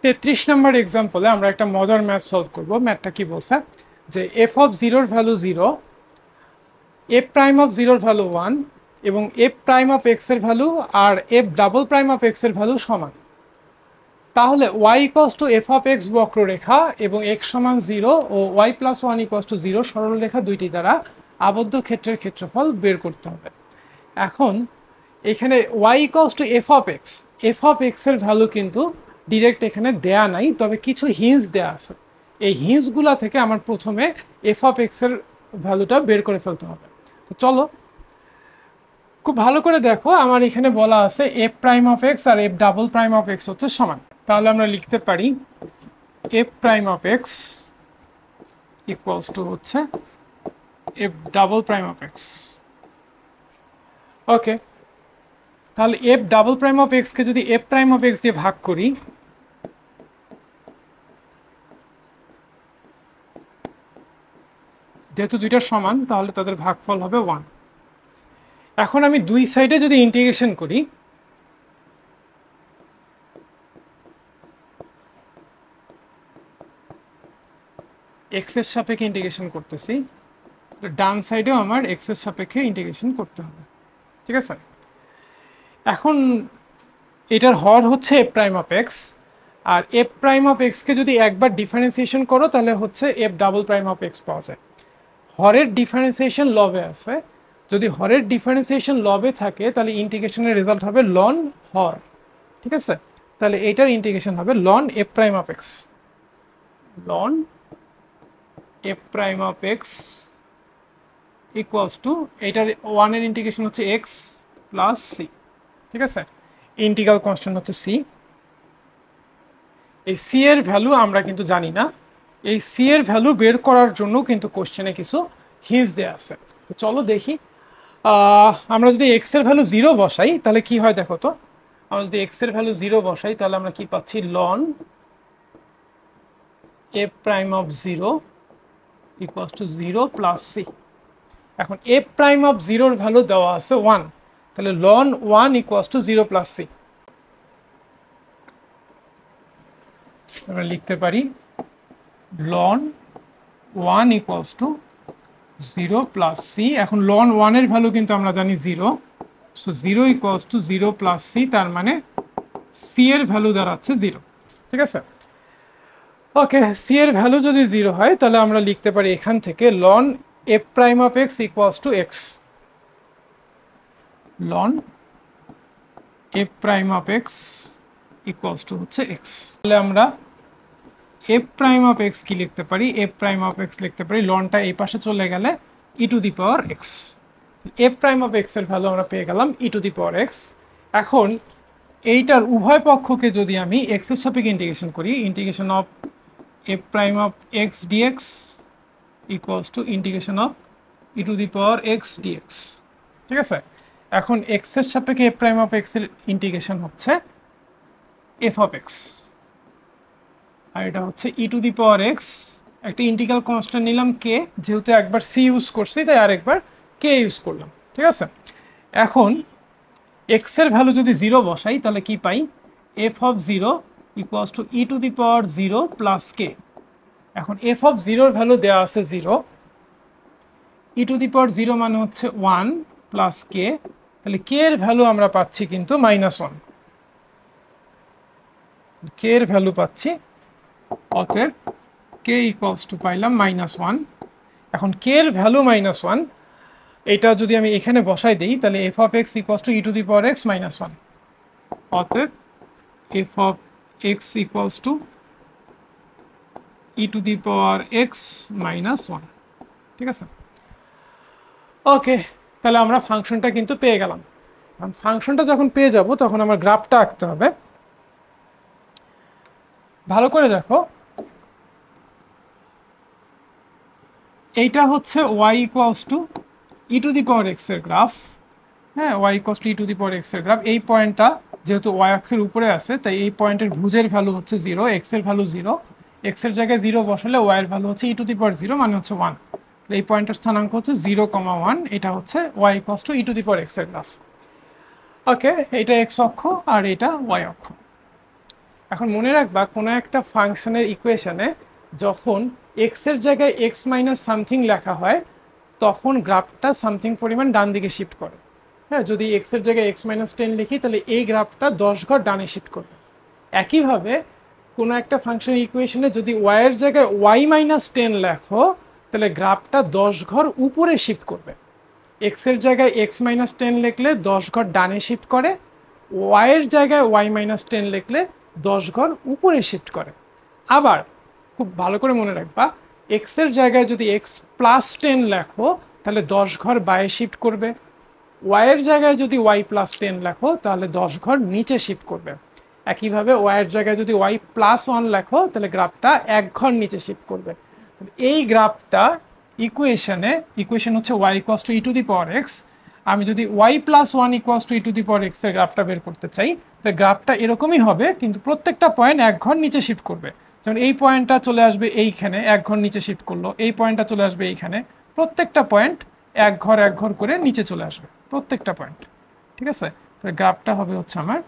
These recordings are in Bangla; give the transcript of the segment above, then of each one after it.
33 নম্বর এক্সাম্পলে আমরা একটা মজার ম্যাথ সলভ করব। ম্যাথটা কি বলছে যে এফ অফ জিরোর ভ্যালু 0, এফ প্রাইম অফ জিরোর ভ্যালু 1 এবং এফ প্রাইম অফ এক্স এর ভ্যালু আর f double prime of x এর ভ্যালু সমান। তাহলে y equals to f of x বক্ররেখা এবং এক্স সমান 0 ও ওয়াই প্লাস 1 ইকুয়ালস টু 0 সরলরেখা দুইটি দ্বারা আবদ্ধ ক্ষেত্রের ক্ষেত্রফল বের করতে হবে। এখন এখানে y equals to f of x এর ভ্যালু কিন্তু ডিরেক্ট এখানে দেয়া নাই, তবে কিছু হিন্টস দেয়া আছে। এই হিন্টসগুলা থেকে আমার প্রথমে এফ অফ এক্স এর ভ্যালুটা বের করে ফেলতে হবে। তো চলো খুব ভালো করে দেখো, আমার এখানে বলা আছে এফ প্রাইম অফ এক্স আর f double prime of x হচ্ছে সমান। তাহলে আমরা লিখতে পারি f prime of x equals to হচ্ছে f double prime of x. Okay, তাহলে এফ ডাবল প্রাইম অফ এক্সকে যদি এফ প্রাইম অফ এক্স দিয়ে ভাগ করি, যেহেতু দুইটা সমান তাহলে তাদের ভাগফল হবে 1। এখন আমি দুই সাইডে যদি ইন্টিগ্রেশন করি, এক্স এর সাপেক্ষে ইন্টিগ্রেশন করতেছি, ডান সাইডেও আমার এক্স এর সাপেক্ষে ইন্টিগ্রেশন করতে হবে। ঠিক আছে, এখন এটার হর হচ্ছে এফ প্রাইম অফ এক্স, আর এফ প্রাইম অফ এক্সকে যদি একবার ডিফারেন্সিয়েশন করো তাহলে হচ্ছে f double prime of x পাওয়া যায়। হরের ডিফারেন্সিয়েশন লবে আছে, যদি হরের ডিফারেন্সিয়েশন লবে থাকে তাহলে ইন্টিগ্রেশনের রেজাল্ট হবে লন হর। ঠিক আছে, তাহলে এইটার ইন্টিগ্রেশন হবে ln f prime of x, ln f prime of x equals to এইটার 1 এর ইন্টিগ্রেশন হচ্ছে এক্স প্লাস সি। ঠিক আছে, ইন্টিগ্রাল কনস্ট্যান্ট হচ্ছে সি। এই সি এর ভ্যালু আমরা কিন্তু জানি না, এই সি এর ভ্যালু বের করার জন্য কিন্তু কোশ্চেনে কিছু হিন্টস দেওয়া আছে। তো চলো দেখি, আমরা যদি এক্স এর ভ্যালু 0 বসাই তাহলে কি হয় দেখো তো। আমরা যদি এক্স এর ভ্যালু 0 বসাই তাহলে আমরা কি পাচ্ছি, ln f prime of 0 equals to 0 plus c. এখন এফ প্রাইম অফ 0 ভ্যালু দেওয়া আছে 1, তাহলে ln 1 equals to 0 plus c. আমরা লিখতে পারি ln 1 equals to 0 plus c. এখন লন 1 এর ভ্যালু কিন্তু আমরা জানি 0, so 0 equals to 0 plus c, তার মানে সি এর ভ্যালু দাঁড়াচ্ছে 0। ঠিক আছে, ওকে, সি এর ভ্যালু যদি 0 হয় তাহলে আমরা লিখতে পারি এখান থেকে ln f prime of x equals to x, ln f prime of x equals to হচ্ছে এক্স। তাহলে আমরা এফ প্রাইম অফ এক্স কি লিখতে পারি, এফ প্রাইম অফ এক্স লিখতে পারি লনটা এই পাশে চলে গেলে e to the power x. F prime of x এর ভ্যালু আমরা পেয়ে গেলাম ই টু দি পাওয়ার এক্স। এখন এইটার উভয় পক্ষকে যদি আমি এক্স এর সাপেক্ষে ইন্টিগ্রেশন করি, integration of f prime of x dx equals to integration of e to the power x dx. ঠিক আছে, এখন এক্স এর সাপেক্ষে এফ প্রাইম অফ এক্স এর ইন্টিগ্রেশন হচ্ছে এফ অফ এক্স, আর এটা হচ্ছে e to the power x. একটা ইন্টিগ্রাল কনস্ট্যান্ট নিলাম কে, যেহেতু একবার সি ইউজ করছি তাই আরেকবার কে ইউজ করলাম। ঠিক আছে, এখন এক্স এর ভ্যালু যদি 0 বসাই তাহলে কি পাই, f of 0 equals to e to the power 0 plus k. এখন এফ অফ 0 এর ভ্যালু দেওয়া আছে 0, ই টু দি পাওয়ার 0 মানে হচ্ছে 1 প্লাস কে, তাহলে কে এর ভ্যালু আমরা পাচ্ছি কিন্তু -1, কে এর ভ্যালু পাচ্ছি, অতএব কে ইকুয়ালস টু পাইলাম -1। এখন কে এর ভ্যালু -1, এটা যদি আমি এখানে বসাই দিই তাহলে F of x equals to e to the power x -1, অতএব F of x equals to e to the power x -1। ঠিক আছে, ওকে, তাহলে আমরা ফাংশনটা কিন্তু পেয়ে গেলাম। ফাংশনটা যখন পেয়ে যাব তখন আমার গ্রাফটা আঁকতে হবে। ভালো করে দেখো, এইটা হচ্ছে y equals to e to the power x এর গ্রাফ। হ্যাঁ, y equals to e to the power x এর গ্রাফ। এই পয়েন্টটা যেহেতু y অক্ষের উপরে আছে তাই এই পয়েন্টের ভুজের ভ্যালু হচ্ছে 0, এক্স এর ভ্যালু 0, এক্স এর জায়গায় 0 বসালে y এর ভ্যালু হচ্ছে ই টু দি পাওয়ার 0 মানে হচ্ছে 1। এই পয়েন্টের স্থানাঙ্ক হচ্ছে 0,1, এটা হচ্ছে y equals to e to the power x এর গ্রাফ। ওকে, এটা এক্স অক্ষ আর এটা y অক্ষ। এখন মনে রাখবা কোনো একটা ফাংশনের ইকুয়েশনে যখন এক্স এর জায়গায় এক্স মাইনাস সামথিং লেখা হয় তখন গ্রাফটা সামথিং পরিমাণ ডান দিকে শিফট করে। হ্যাঁ, যদি এক্স এর জায়গায় এক্স মাইনাস 10 লিখি তাহলে এই গ্রাফটা 10 ঘর ডানে শিফট করবে। একইভাবে কোনো একটা ফাংশনের ইকুয়েশনে যদি ওয়াই এর জায়গায় ওয়াই মাইনাস 10 লেখো তাহলে গ্রাফটা 10 ঘর উপরে শিফট করবে। এক্স এর জায়গায় এক্স মাইনাস 10 লিখলে 10 ঘর ডানে শিফট করে, ওয়াই এর জায়গায় ওয়াই মাইনাস 10 লিখলে 10 ঘর উপরে শিফট করে। আবার খুব ভালো করে মনে রাখবা, এক্স এর জায়গায় যদি এক্স প্লাস 10 লেখো তাহলে 10 ঘর বায়ে শিফট করবে, ওয়াই এর জায়গায় যদি ওয়াই প্লাস 10 লেখো তাহলে 10 ঘর নিচে শিফট করবে। একইভাবে ওয়াই এর জায়গায় যদি ওয়াই প্লাস 1 লেখো তাহলে গ্রাফটা 1 ঘর নিচে শিফট করবে। এই গ্রাফটা ইকুয়েশন হচ্ছে y equals to e to the power x. আমি যদি y plus 1 equals to e to the power x এর গ্রাফটা বের করতে চাই তাহলে গ্রাফটা এরকমই হবে, কিন্তু প্রত্যেকটা পয়েন্ট 1 ঘর নিচে শিফট করবে। যেমন এই পয়েন্টটা চলে আসবে এইখানে, 1 ঘর নিচে শিফট করলো, এই পয়েন্টটা চলে আসবে এইখানে, প্রত্যেকটা পয়েন্ট 1 ঘর করে নিচে চলে আসবে প্রত্যেকটা পয়েন্ট। ঠিক আছে, তাহলে গ্রাফটা হবে হচ্ছে আমার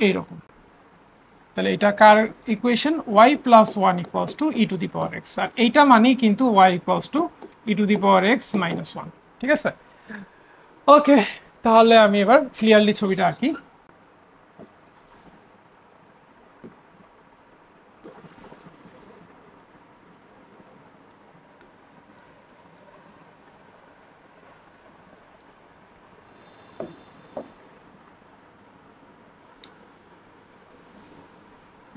এইরকম। তাহলে এটা কার equation? y plus 1 equals to e to the power x, আর এইটা মানেই কিন্তু y equals to e to the power x minus 1। ঠিক আছে, ওকে, তাহলে আমি এবার ক্লিয়ারলি ছবিটা আঁকি।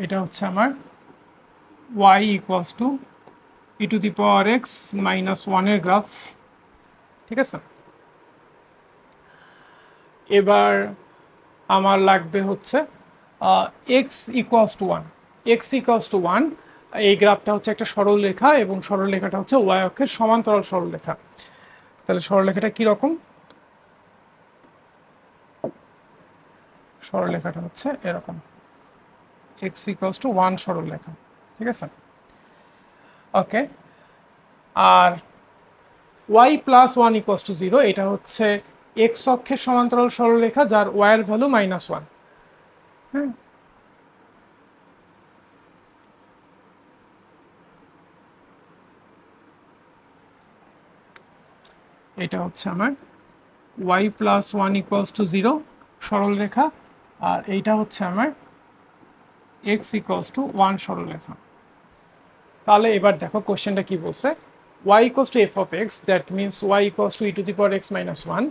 এটা হচ্ছে আমার y equals to e to the power x minus 1 এর গ্রাফ। ঠিক আছে, এবার আমার লাগবে হচ্ছে x equals two 1। X equals two 1, এই গ্রাফটা হচ্ছে একটা সরলরেখা এবং সরলরেখাটা হচ্ছে ওয়াই অক্ষের সমান্তরাল সরলরেখা। তাহলে সরলরেখাটা কীরকম? সরলরেখাটা হচ্ছে এরকম, এক্স ইকুয়ালস টু 1 সরলরেখা। ঠিক আছে, ওকে, আর y প্লাস 1 ইকুয়ালস টু 0, এটা হচ্ছে এক্স অক্ষের সমান্তরাল সরলরেখা যার y এর ভ্যালু -1। হ্যাঁ, এটা হচ্ছে আমার y প্লাস 1 ইকুয়ালস টু 0 সরলরেখা, আর এইটা হচ্ছে আমার x ইকুয়ালস টু 1 সরলরেখা। তাহলে এবার দেখো কোশ্চেনটা কি বলছে, y equals to f of x, that means y equals to e to the power x minus 1,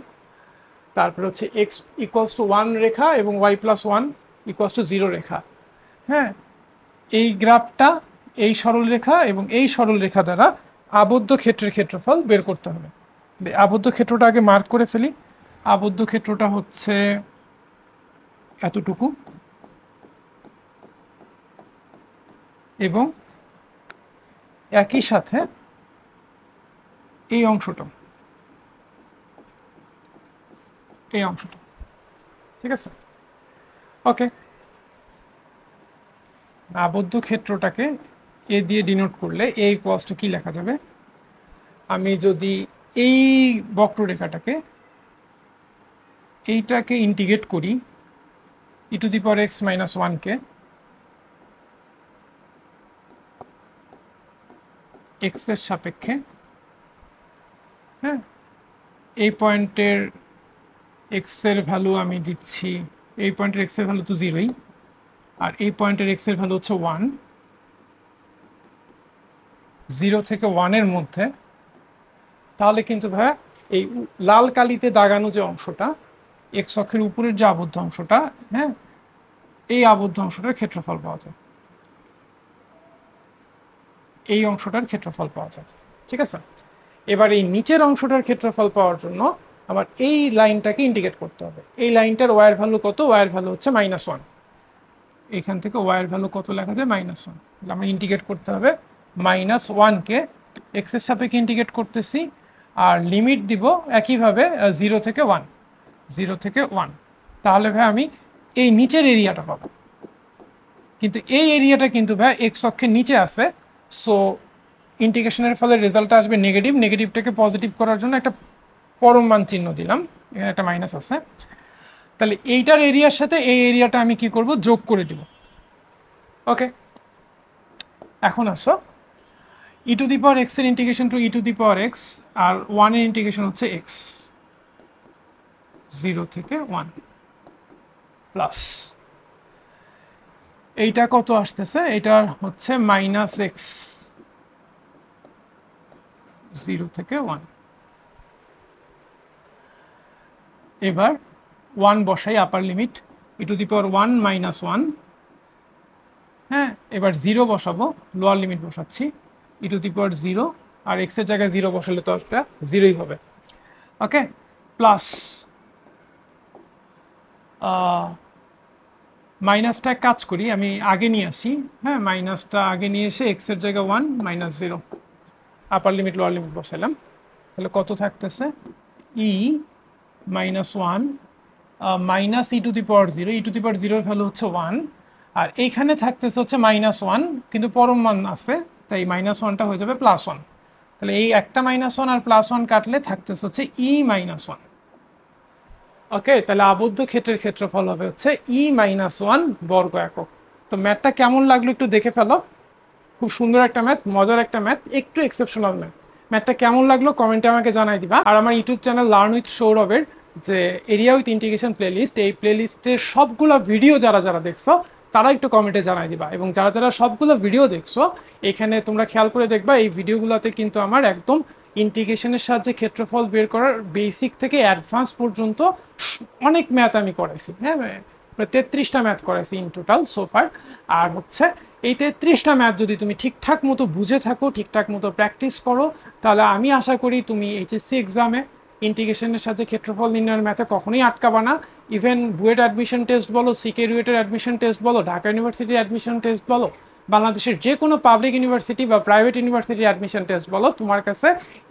তারপরে হচ্ছে এক্স ইকুয়ালস টু 1 রেখা এবং y প্লাস 1 ইকুয়ালস টু 0 রেখা। হ্যাঁ, এই গ্রাফটা এই সরলরেখা এবং এই সরলরেখা দ্বারা আবদ্ধ ক্ষেত্রের ক্ষেত্রফল বের করতে হবে। আবদ্ধ ক্ষেত্রটা আগে মার্ক করে ফেলি। আবদ্ধ ক্ষেত্রটা হচ্ছে এতটুকু এবং একই সাথে এই অংশটা, ঠিক আছে, ওকে। আবদ্ধ ক্ষেত্রটাকে এ দিয়ে ডিনোট করলে এ ইকুয়ালস টু কি লেখা যাবে? আমি যদি এই বক্ররেখাটাকে এইটাকে ইন্টিগ্রেট করি e to the power x minus 1কে এক্স এর সাপেক্ষে, হ্যাঁ, এই পয়েন্টের এক্স এর ভ্যালু আমি দিচ্ছি, এই পয়েন্টের এক্স এর ভ্যালু তো 0ই, আর এই পয়েন্টের এক্স এর ভ্যালু হচ্ছে 1, 0 থেকে 1 এর মধ্যে। তাহলে কিন্তু ভাইয়া এই লাল কালিতে দাগানো যে অংশটা, এক্স অক্ষের উপরের যে আবদ্ধ অংশটা, হ্যাঁ, এই আবদ্ধ অংশটার ক্ষেত্রফল পাওয়া যায়, এই অংশটার ক্ষেত্রফল পাওয়া যায়। ঠিক আছে, এবার এই নিচের অংশটার ক্ষেত্রফল পাওয়ার জন্য আমার এই লাইনটাকে ইন্টিগ্রেট করতে হবে। এই লাইনটার ওয়াইয়ের ভ্যালু কত? ওয়াইয়ের ভ্যালু হচ্ছে -1। এখান থেকে ওয়াইয়ের ভ্যালু কত লেখা যায়? -1। তাহলে আমরা ইন্টিগ্রেট করতে হবে -1কে এক্স এর সাপেক্ষে ইন্টিগ্রেট করতেছি, আর লিমিট দিব একইভাবে 0 থেকে 1। তাহলে ভাই আমি এই নিচের এরিয়াটা পাবো, কিন্তু এই এরিয়াটা কিন্তু ভাই এক্স অক্ষের নিচে আছে, সো ইন্টিগ্রেশনের ফলে রেজাল্টটা আসবে নেগেটিভ। নেগেটিভটাকে পজিটিভ করার জন্য একটা পরম মান চিহ্ন দিলাম, এখানে একটা মাইনাস আছে। তাহলে এইটার এরিয়ার সাথে এই এরিয়াটা আমি কি করব? যোগ করে দিব। ওকে, এখন আসো e to the power x এর integration to e to the power x, আর 1 এর ইন্টিগ্রেশন হচ্ছে এক্স, 0 থেকে 1 প্লাস এইটা কত আসতেছে, এটা হচ্ছে মাইনাস এক্স 0 থেকে 1। এবার 1 বসাই আপার limit, E to the power 1 minus 1। হ্যাঁ, এবার 0 বসাবো, লোয়ার লিমিট বসাচ্ছি, ই to the power 0, R x এর জায়গায় 0 বসালে তো এটা 0ই হবে। ওকে, প্লাস মাইনাসটা কাজ করি, আমি আগে নিয়ে আসি। হ্যাঁ, মাইনাসটা আগে নিয়ে এসে এক্স এর জায়গায় 1 minus 0, upper limit lower limit বসালাম, তাহলে কত থাকতেছে e minus 1 minus e to the power 0, e to the power 0 এর ভ্যালু হচ্ছে 1, আর এইখানে থাকতেছে হচ্ছে মাইনাস 1, কিন্তু পরম মান আছে তাই মাইনাস 1টা হয়ে যাবে প্লাস 1। তাহলে এই একটা মাইনাস 1 আর প্লাস 1 কাটলে থাকতেছে হচ্ছে ই মাইনাস 1। ওকে, তাহলে আবদ্ধ ক্ষেত্রের ক্ষেত্রফল হবে হচ্ছে ই মাইনাস 1 বর্গ একক। তো ম্যাথটা কেমন লাগলো একটু দেখে ফেলো, খুব সুন্দর একটা ম্যাথ, মজার একটা ম্যাথ, একটু এক্সেপশনাল ম্যাথ। ম্যাথটা কেমন লাগলো কমেন্টে আমাকে জানাই দিবা। আর আমার ইউটিউব চ্যানেল লার্ন উইথ সৌরভের যে এরিয়া উইথ ইন্টিগ্রেশন প্লেলিস্ট, এই প্লেলিস্টের সবগুলো ভিডিও যারা যারা দেখছো তারা একটু কমেন্টে জানাই দিবা, এবং যারা যারা সবগুলো ভিডিও দেখছো এখানে তোমরা খেয়াল করে দেখবা এই ভিডিওগুলোতে কিন্তু আমার একদম ইন্টিগ্রেশনের সাহায্যে ক্ষেত্রফল বের করার বেসিক থেকে অ্যাডভান্স পর্যন্ত অনেক ম্যাথ আমি করাইছি। হ্যাঁ, প্রায় 33টা ম্যাথ করাইছি ইন টোটাল সোফার। আর হচ্ছে এই 33টা ম্যাথ যদি তুমি ঠিকঠাক মতো বুঝে থাকো, ঠিকঠাক মতো প্র্যাকটিস করো, তাহলে আমি আশা করি তুমি এইচএসসি এক্সামে ইন্টিগ্রেশনের সাথে ক্ষেত্রফল নির্ণয়ের ম্যাথে কখনোই আটকাবা না। ইভেন বুয়েট অ্যাডমিশন টেস্ট বলো, সিকে রুয়েটের অ্যাডমিশন টেস্ট বলো, ঢাকা ইউনিভার্সিটির অ্যাডমিশন টেস্ট বলো, বাংলাদেশের যে কোনো পাবলিক ইউনিভার্সিটি বা প্রাইভেট ইউনিভার্সিটির অ্যাডমিশন টেস্ট বলো, তোমার কাছে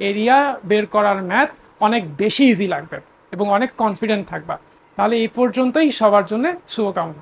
এরিয়া বের করার ম্যাথ অনেক বেশি ইজি লাগবে এবং অনেক কনফিডেন্ট থাকবা। তাহলে এই পর্যন্তই, সবার জন্য শুভকামনা।